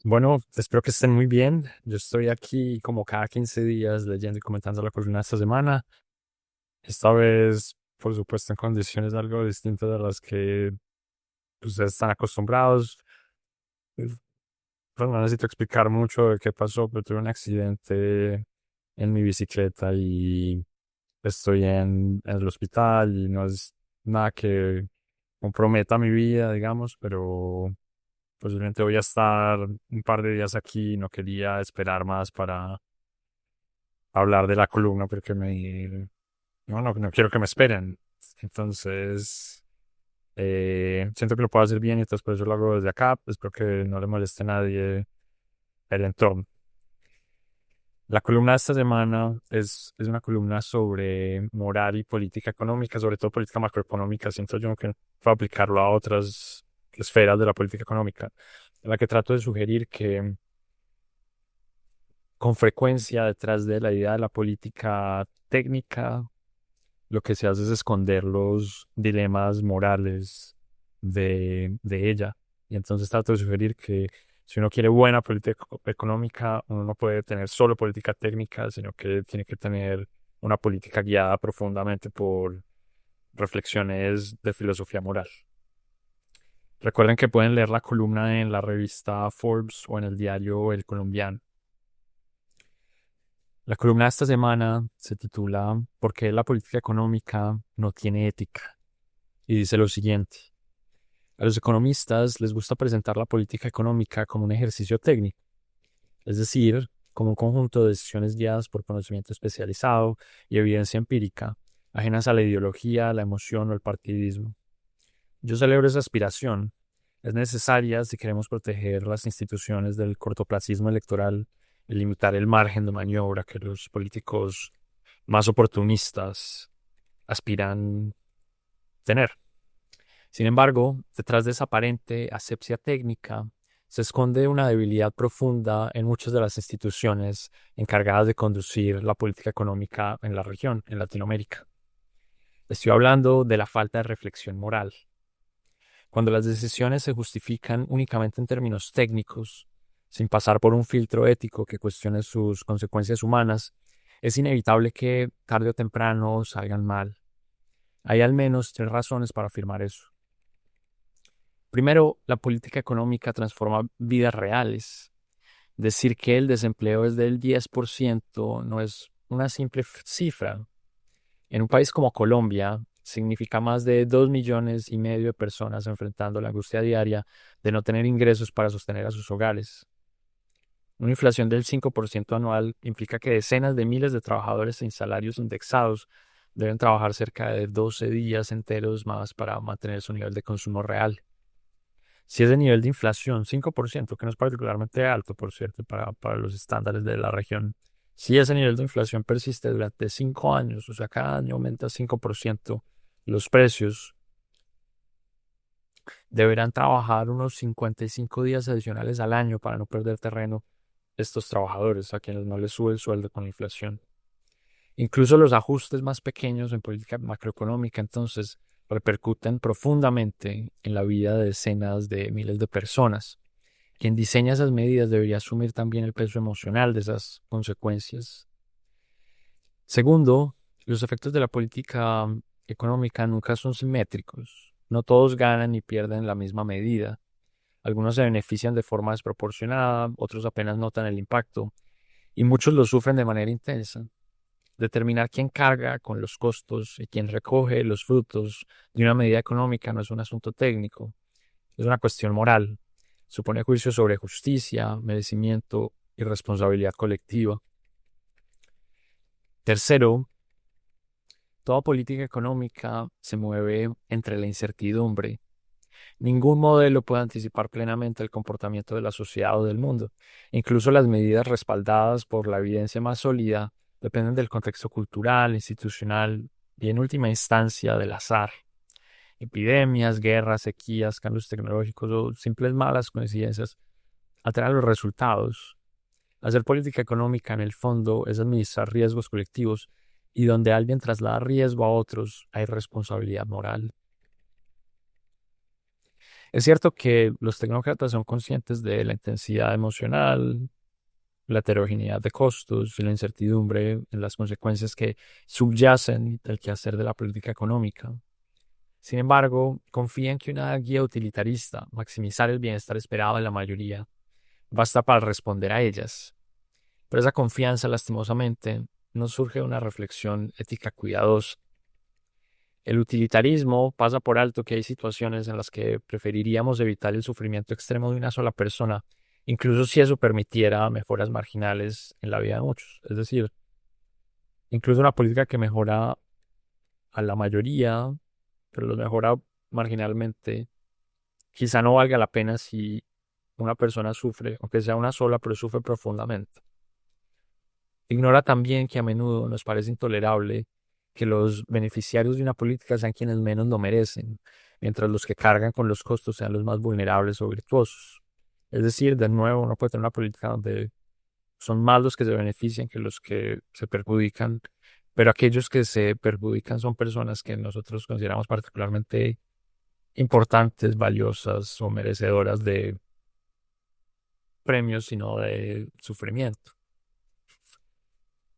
Bueno, espero que estén muy bien. Yo estoy aquí como cada 15 días leyendo y comentando la columna de esta semana. Esta vez, por supuesto, en condiciones algo distintas a las que ustedes están acostumbrados. Pues pues, no necesito explicar mucho de qué pasó, pero tuve un accidente en mi bicicleta y estoy en el hospital y no es nada que comprometa mi vida, digamos, pero posiblemente voy a estar un par de días aquí. No quería esperar más para hablar de la columna porque no quiero que me esperen. Entonces, siento que lo puedo hacer bien y entonces por eso lo hago desde acá. Espero que no le moleste a nadie el entorno. La columna de esta semana es una columna sobre moral y política económica, sobre todo política macroeconómica. Siento yo que puedo aplicarlo a otras esferas de la política económica, en la que trato de sugerir que con frecuencia detrás de la idea de la política técnica, lo que se hace es esconder los dilemas morales de ella. Y entonces trato de sugerir que si uno quiere buena política económica, uno no puede tener solo política técnica, sino que tiene que tener una política guiada profundamente por reflexiones de filosofía moral. Recuerden que pueden leer la columna en la revista Forbes o en el diario El Colombiano. La columna de esta semana se titula ¿Por qué la política económica no tiene ética? Y dice lo siguiente. A los economistas les gusta presentar la política económica como un ejercicio técnico, es decir, como un conjunto de decisiones guiadas por conocimiento especializado y evidencia empírica, ajenas a la ideología, la emoción o el partidismo. Yo celebro esa aspiración. Es necesaria si queremos proteger las instituciones del cortoplacismo electoral y limitar el margen de maniobra que los políticos más oportunistas aspiran tener. Sin embargo, detrás de esa aparente asepsia técnica se esconde una debilidad profunda en muchas de las instituciones encargadas de conducir la política económica en la región, en Latinoamérica. Estoy hablando de la falta de reflexión moral. Cuando las decisiones se justifican únicamente en términos técnicos, sin pasar por un filtro ético que cuestione sus consecuencias humanas, es inevitable que tarde o temprano salgan mal. Hay al menos tres razones para afirmar eso. Primero, la política económica transforma vidas reales. Decir que el desempleo es del 10% no es una simple cifra. En un país como Colombia, significa más de 2,5 millones de personas enfrentando la angustia diaria de no tener ingresos para sostener a sus hogares. Una inflación del 5% anual implica que decenas de miles de trabajadores sin salarios indexados deben trabajar cerca de 12 días enteros más para mantener su nivel de consumo real. Si ese nivel de inflación, 5%, que no es particularmente alto, por cierto, para los estándares de la región, si ese nivel de inflación persiste durante 5 años, o sea, cada año aumenta 5%, los precios deberán trabajar unos 55 días adicionales al año para no perder terreno estos trabajadores a quienes no les sube el sueldo con la inflación. Incluso los ajustes más pequeños en política macroeconómica entonces repercuten profundamente en la vida de decenas de miles de personas. Quien diseña esas medidas debería asumir también el peso emocional de esas consecuencias. Segundo, los efectos de la política económica nunca son simétricos. No todos ganan ni pierden en la misma medida. Algunos se benefician de forma desproporcionada, otros apenas notan el impacto, y muchos lo sufren de manera intensa. Determinar quién carga con los costos y quién recoge los frutos de una medida económica no es un asunto técnico, es una cuestión moral. Supone juicio sobre justicia, merecimiento y responsabilidad colectiva. Tercero, toda política económica se mueve entre la incertidumbre. Ningún modelo puede anticipar plenamente el comportamiento de la sociedad o del mundo. Incluso las medidas respaldadas por la evidencia más sólida dependen del contexto cultural, institucional y en última instancia del azar. Epidemias, guerras, sequías, cambios tecnológicos o simples malas coincidencias alteran los resultados. Hacer política económica en el fondo es administrar riesgos colectivos y donde alguien traslada riesgo a otros hay responsabilidad moral. Es cierto que los tecnócratas son conscientes de la intensidad emocional, la heterogeneidad de costos y la incertidumbre en las consecuencias que subyacen del quehacer de la política económica. Sin embargo, confían que una guía utilitarista, maximizar el bienestar esperado de la mayoría, basta para responder a ellas. Pero esa confianza, lastimosamente, no surge de una reflexión ética cuidadosa. El utilitarismo pasa por alto que hay situaciones en las que preferiríamos evitar el sufrimiento extremo de una sola persona, incluso si eso permitiera mejoras marginales en la vida de muchos. Es decir, incluso una política que mejora a la mayoría, pero los mejora marginalmente, quizá no valga la pena si una persona sufre, aunque sea una sola, pero sufre profundamente. Ignora también que a menudo nos parece intolerable que los beneficiarios de una política sean quienes menos lo merecen, mientras los que cargan con los costos sean los más vulnerables o virtuosos. Es decir, de nuevo, uno puede tener una política donde son más los que se benefician que los que se perjudican, pero aquellos que se perjudican son personas que nosotros consideramos particularmente importantes, valiosas o merecedoras de premios, sino de sufrimiento.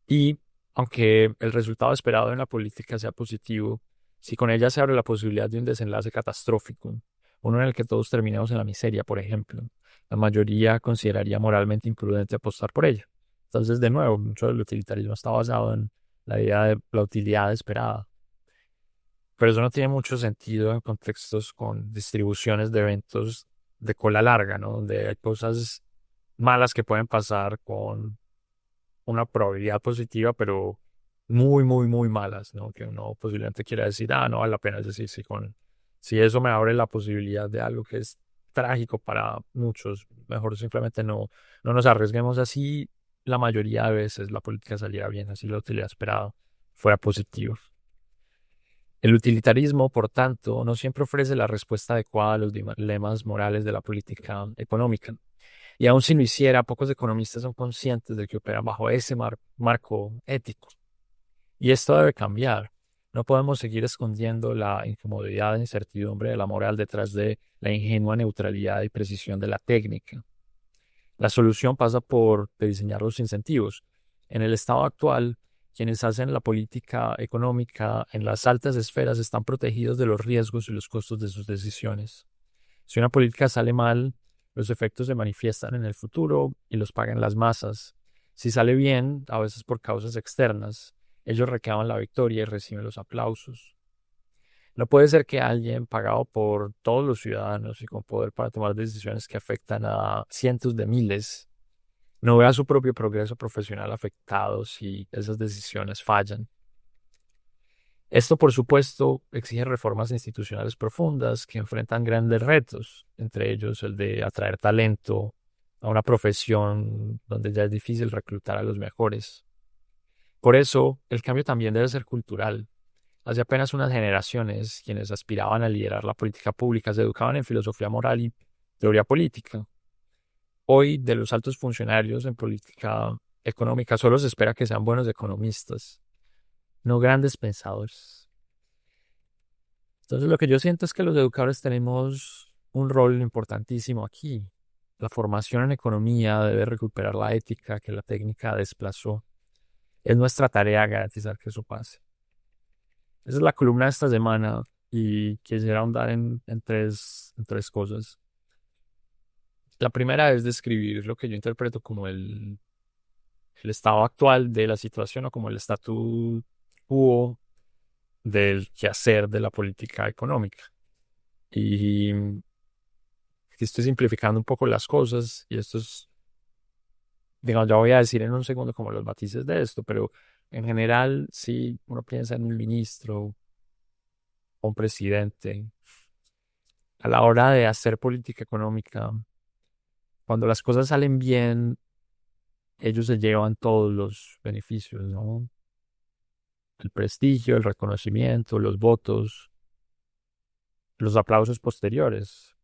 Y aunque el resultado esperado en la política sea positivo, si con ella se abre la posibilidad de un desenlace catastrófico, uno en el que todos terminemos en la miseria, por ejemplo, la mayoría consideraría moralmente imprudente apostar por ella. Entonces, de nuevo, mucho del utilitarismo está basado en la idea de la utilidad esperada. Pero eso no tiene mucho sentido en contextos con distribuciones de eventos de cola larga, ¿no? Donde hay cosas malas que pueden pasar con una probabilidad positiva, pero muy, muy, muy malas, ¿no? Que uno posiblemente quiera decir, no vale la pena. Es decir, si eso me abre la posibilidad de algo que es trágico para muchos, mejor simplemente no nos arriesguemos. Así la mayoría de veces la política saliera bien, así la utilidad esperada fuera positiva. El utilitarismo, por tanto, no siempre ofrece la respuesta adecuada a los dilemas morales de la política económica. Y aun si lo hiciera, pocos economistas son conscientes de que operan bajo ese marco ético. Y esto debe cambiar. No podemos seguir escondiendo la incomodidad e incertidumbre de la moral detrás de la ingenua neutralidad y precisión de la técnica. La solución pasa por diseñar los incentivos. En el estado actual, quienes hacen la política económica en las altas esferas están protegidos de los riesgos y los costos de sus decisiones. Si una política sale mal, los efectos se manifiestan en el futuro y los pagan las masas. Si sale bien, a veces por causas externas, ellos reclaman la victoria y reciben los aplausos. No puede ser que alguien pagado por todos los ciudadanos y con poder para tomar decisiones que afectan a cientos de miles no vea su propio progreso profesional afectado si esas decisiones fallan. Esto, por supuesto, exige reformas institucionales profundas que enfrentan grandes retos, entre ellos el de atraer talento a una profesión donde ya es difícil reclutar a los mejores. Por eso, el cambio también debe ser cultural. Hace apenas unas generaciones, quienes aspiraban a liderar la política pública se educaban en filosofía moral y teoría política. Hoy, de los altos funcionarios en política económica, solo se espera que sean buenos economistas, no grandes pensadores. Entonces, lo que yo siento es que los educadores tenemos un rol importantísimo aquí. La formación en economía debe recuperar la ética que la técnica desplazó. Es nuestra tarea garantizar que eso pase. Esa es la columna de esta semana y quisiera ahondar en tres cosas. La primera es describir lo que yo interpreto como el estado actual de la situación o como el statu quo del quehacer de la política económica. Y estoy simplificando un poco las cosas y esto es, digamos, ya voy a decir en un segundo como los matices de esto, pero en general, si uno piensa en un ministro o un presidente, a la hora de hacer política económica, cuando las cosas salen bien, ellos se llevan todos los beneficios, ¿no? El prestigio, el reconocimiento, los votos, los aplausos posteriores.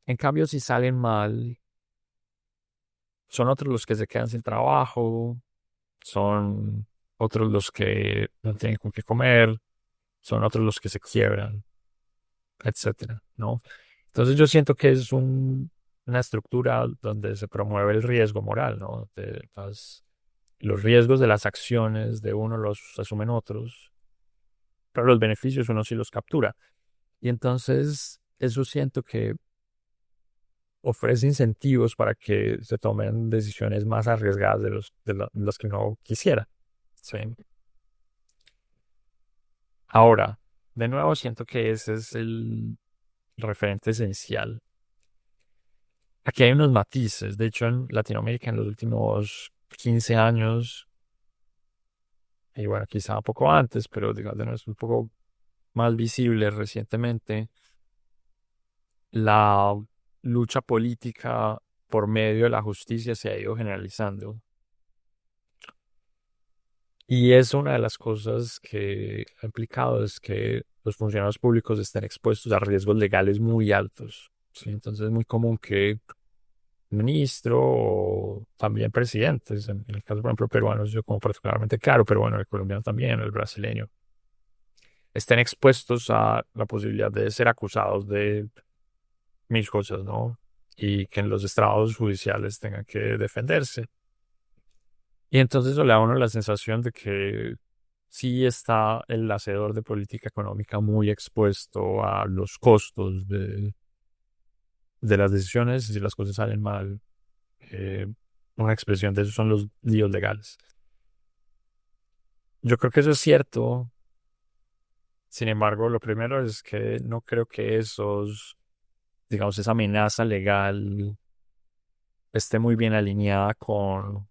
En cambio, si salen mal, son otros los que se quedan sin trabajo, son otros los que no tienen con qué comer, son otros los que se quiebran. etcétera, ¿no? Entonces yo siento que es una estructura donde se promueve el riesgo moral, ¿no? Los riesgos de las acciones de uno los asumen otros, pero los beneficios uno sí los captura. Y entonces eso siento que ofrece incentivos para que se tomen decisiones más arriesgadas de las que uno quisiera. ¿Sí? Ahora, de nuevo siento que ese es el referente esencial. Aquí hay unos matices. De hecho, en Latinoamérica en los últimos 15 años, y bueno, quizá un poco antes, pero digamos, es un poco más visible recientemente, la lucha política por medio de la justicia se ha ido generalizando. Y es una de las cosas que ha implicado es que los funcionarios públicos estén expuestos a riesgos legales muy altos. ¿Sí? Entonces es muy común que ministro o también presidentes, en el caso, por ejemplo, peruanos, yo como particularmente claro, pero bueno, el colombiano también, el brasileño, estén expuestos a la posibilidad de ser acusados de mil cosas, ¿no? Y que en los estrados judiciales tengan que defenderse. Y entonces eso le da a uno la sensación de que sí está el hacedor de política económica muy expuesto a los costos de las decisiones y si las cosas salen mal. eh, una expresión de eso son los líos legales. Yo creo que eso es cierto. Sin embargo, lo primero es que no creo que digamos, esa amenaza legal esté muy bien alineada con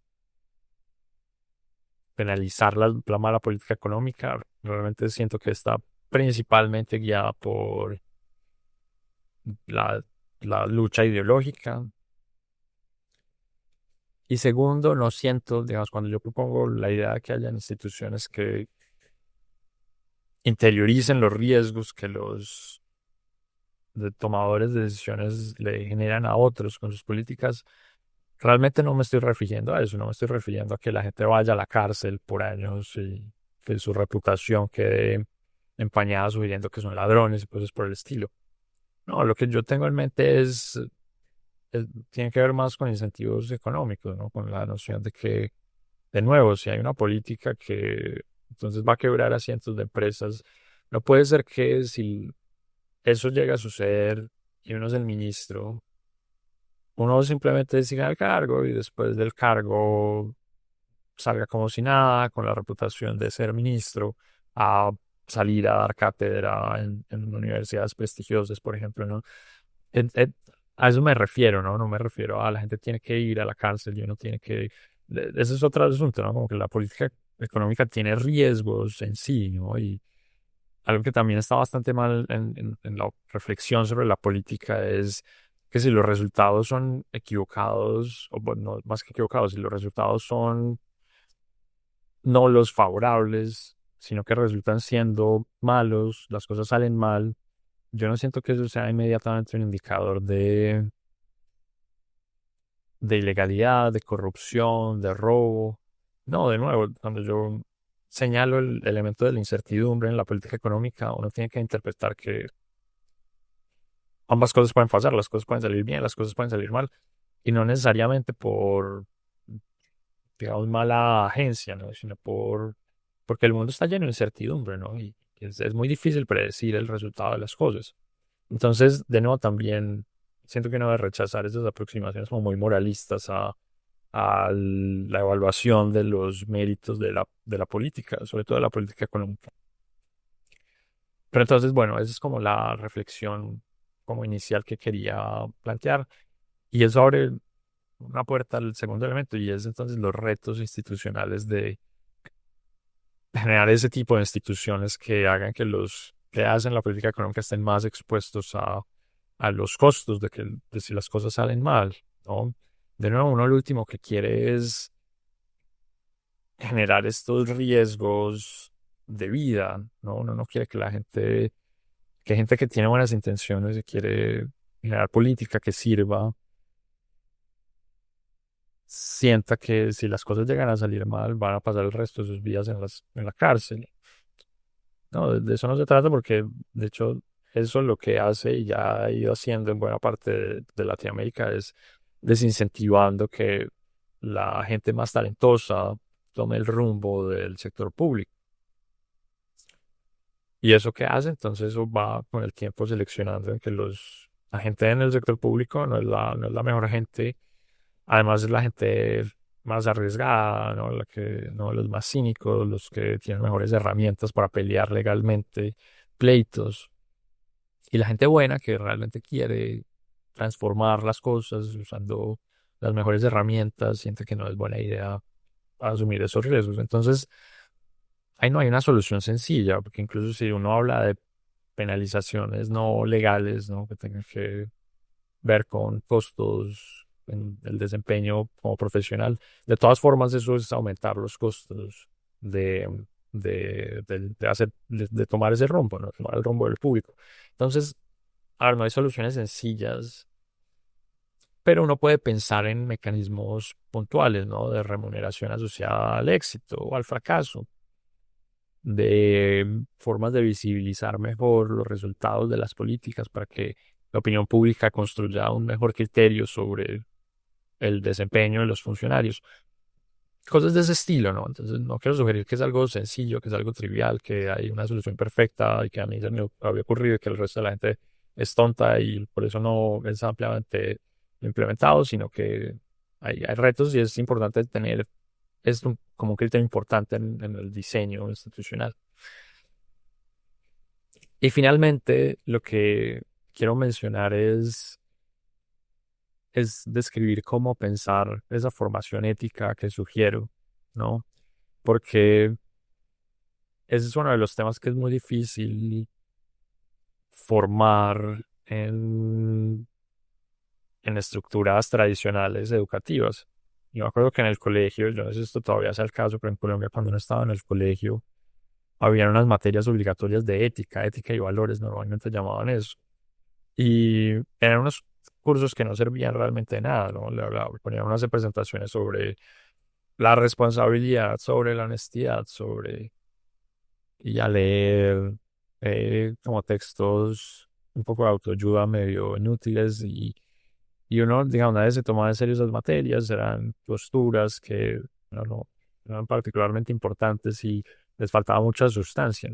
penalizar la mala política económica. Realmente siento que está principalmente guiada por la, la lucha ideológica. Y segundo, no siento, digamos, cuando yo propongo la idea de que hayan instituciones que interioricen los riesgos que los tomadores de decisiones le generan a otros con sus políticas, realmente no me estoy refiriendo a eso, no me estoy refiriendo a que la gente vaya a la cárcel por años y que su reputación quede empañada sugiriendo que son ladrones y cosas por el estilo. No, lo que yo tengo en mente tiene que ver más con incentivos económicos, ¿no? Con la noción de que, de nuevo, si hay una política que entonces va a quebrar a cientos de empresas, no puede ser que si eso llega a suceder y uno es el ministro, uno simplemente siga el cargo y después del cargo salga como si nada, con la reputación de ser ministro, a salir a dar cátedra en universidades prestigiosas, por ejemplo, ¿no? En- en- a eso me refiero, ¿no? No me refiero a la gente tiene que ir a la cárcel y uno tiene que... Ese es otro asunto, ¿no? Como que la política económica tiene riesgos en sí, ¿no? Y algo que también está bastante mal en la reflexión sobre la política es que si los resultados son equivocados, o bueno, no, más que equivocados, si los resultados son no los favorables, sino que resultan siendo malos, las cosas salen mal, yo no siento que eso sea inmediatamente un indicador de ilegalidad, de corrupción, de robo. No, de nuevo, cuando yo señalo el elemento de la incertidumbre en la política económica, uno tiene que interpretar que ambas cosas pueden pasar, las cosas pueden salir bien, las cosas pueden salir mal, y no necesariamente por, digamos, mala agencia, ¿no? Sino porque el mundo está lleno de incertidumbre, ¿no? Y es muy difícil predecir el resultado de las cosas. Entonces, de nuevo, también siento que no debe rechazar esas aproximaciones como muy moralistas a la evaluación de los méritos de la política, sobre todo de la política económica. Pero entonces, bueno, esa es como la reflexión como inicial que quería plantear. Y eso abre una puerta al segundo elemento, y es entonces los retos institucionales de generar ese tipo de instituciones que hagan que los que hacen la política económica estén más expuestos a los costos de si las cosas salen mal, ¿no? De nuevo, uno lo último que quiere es generar estos riesgos de vida, ¿no? Uno no quiere que que gente que tiene buenas intenciones y quiere generar política que sirva, sienta que si las cosas llegan a salir mal, van a pasar el resto de sus vidas en la cárcel. No, de eso no se trata porque, de hecho, eso lo que hace y ya ha ido haciendo en buena parte de Latinoamérica es desincentivando que la gente más talentosa tome el rumbo del sector público. ¿Y eso qué hace? Entonces eso va con el tiempo seleccionando en que la gente en el sector público no es la mejor gente. Además es la gente más arriesgada, ¿no? No los más cínicos, los que tienen mejores herramientas para pelear legalmente pleitos. Y la gente buena que realmente quiere transformar las cosas usando las mejores herramientas, siente que no es buena idea asumir esos riesgos. Entonces, ahí no hay una solución sencilla, porque incluso si uno habla de penalizaciones no legales, ¿no? Que tengan que ver con costos en el desempeño como profesional. De todas formas, eso es aumentar los costos de, de tomar ese rumbo, ¿no? Tomar el rumbo del público. Entonces, a ver, no hay soluciones sencillas, pero uno puede pensar en mecanismos puntuales, ¿no? De remuneración asociada al éxito o al fracaso, de formas de visibilizar mejor los resultados de las políticas para que la opinión pública construya un mejor criterio sobre el desempeño de los funcionarios. Cosas de ese estilo, ¿no? Entonces, no quiero sugerir que es algo sencillo, que es algo trivial, que hay una solución perfecta y que a mí se me había ocurrido y que el resto de la gente es tonta y por eso no es ampliamente implementado, sino que hay retos y es importante tener esto como un criterio importante en el diseño institucional. Y finalmente, lo que quiero mencionar es describir cómo pensar esa formación ética que sugiero, ¿no? Porque ese es uno de los temas que es muy difícil formar en estructuras tradicionales educativas. Yo me acuerdo que en el colegio, yo no sé si esto todavía sea el caso, pero en Colombia cuando uno estaba en el colegio, había unas materias obligatorias de ética y valores, normalmente llamaban eso. Y eran unos cursos que no servían realmente de nada, ¿no? Ponían unas presentaciones sobre la responsabilidad, sobre la honestidad, y a leer como textos un poco de autoayuda medio inútiles y uno, digamos, nadie se tomaba en serio esas materias, eran posturas que no eran particularmente importantes y les faltaba mucha sustancia.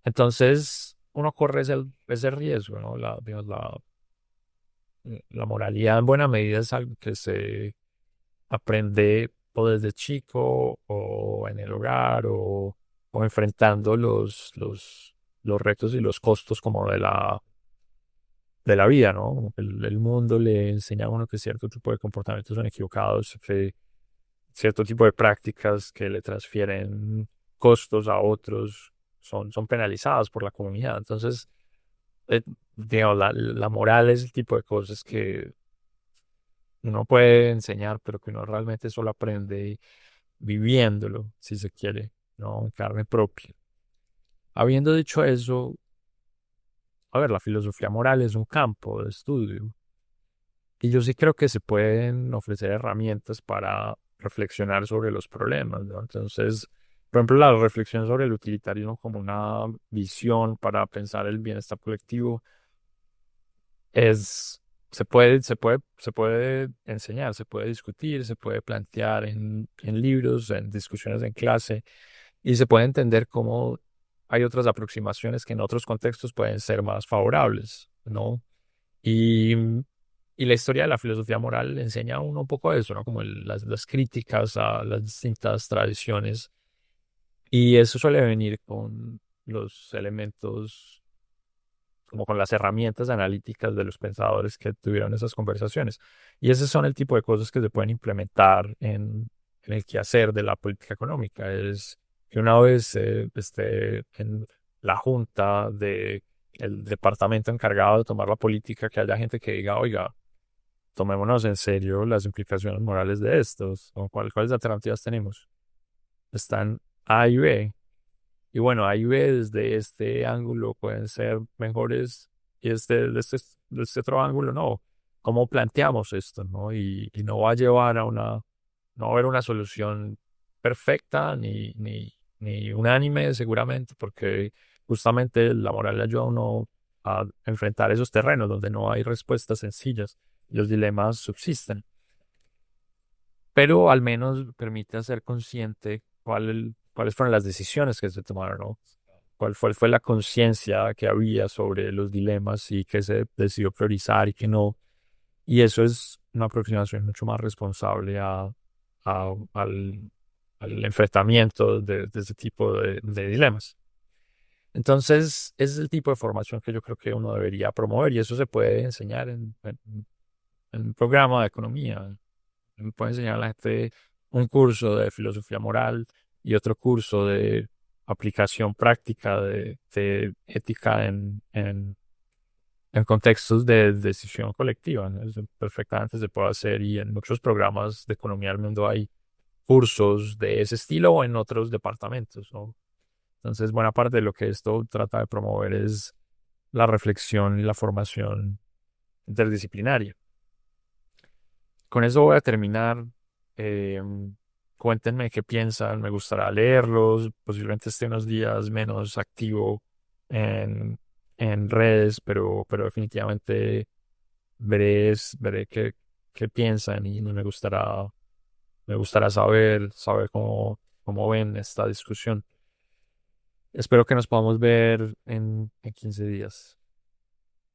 Entonces, uno corre ese riesgo, ¿no? Digamos, la moralidad en buena medida es algo que se aprende o desde chico o en el hogar o enfrentando los retos y los costos como de la vida, ¿no? Como que el mundo le enseña a uno que cierto tipo de comportamientos son equivocados, que cierto tipo de prácticas que le transfieren costos a otros son penalizadas por la comunidad. Entonces, eh, digamos, la moral es el tipo de cosas que uno puede enseñar, pero que uno realmente solo aprende viviéndolo, si se quiere, ¿no? En carne propia. Habiendo dicho eso, a ver, la filosofía moral es un campo de estudio y yo sí creo que se pueden ofrecer herramientas para reflexionar sobre los problemas, ¿no? Entonces, por ejemplo, la reflexión sobre el utilitarismo como una visión para pensar el bienestar colectivo es, se puede enseñar, se puede discutir, se puede plantear en libros, en discusiones en clase, y se puede entender cómo hay otras aproximaciones que en otros contextos pueden ser más favorables, ¿no? Y, y la historia de la filosofía moral enseña a uno un poco eso, ¿no? Como las críticas a las distintas tradiciones, y eso suele venir con los elementos como con las herramientas analíticas de los pensadores que tuvieron esas conversaciones. Y esos son el tipo de cosas que se pueden implementar en el quehacer de la política económica. Es que una vez esté en la junta del departamento encargado de tomar la política, que haya gente que diga, oiga, tomémonos en serio las implicaciones morales de estos, o cuáles alternativas tenemos. Están A y B. Y bueno, ahí ve desde este ángulo pueden ser mejores y desde este otro ángulo no. ¿Cómo planteamos esto, no? Y no va a llevar no va a haber una solución perfecta ni unánime seguramente, porque justamente la moral le ayuda a uno a enfrentar esos terrenos donde no hay respuestas sencillas y los dilemas subsisten. Pero al menos permite ser consciente cuáles fueron las decisiones que se tomaron, ¿no? Cuál fue la conciencia que había sobre los dilemas y qué se decidió priorizar y qué no. Y eso es una aproximación mucho más responsable al enfrentamiento de ese tipo de dilemas. Entonces, ese es el tipo de formación que yo creo que uno debería promover y eso se puede enseñar en un programa de economía. Me puede enseñar a la gente un curso de filosofía moral y otro curso de aplicación práctica de ética en contextos de decisión colectiva, ¿no? Eso perfectamente se puede hacer y en muchos programas de economía del mundo hay cursos de ese estilo o en otros departamentos, ¿no? Entonces, buena parte de lo que esto trata de promover es la reflexión y la formación interdisciplinaria. Con eso voy a terminar. Eh, Cuéntenme qué piensan, me gustará leerlos, posiblemente esté unos días menos activo en, en redes, pero definitivamente veré qué piensan y me gustará saber cómo ven esta discusión. Espero que nos podamos ver en 15 días.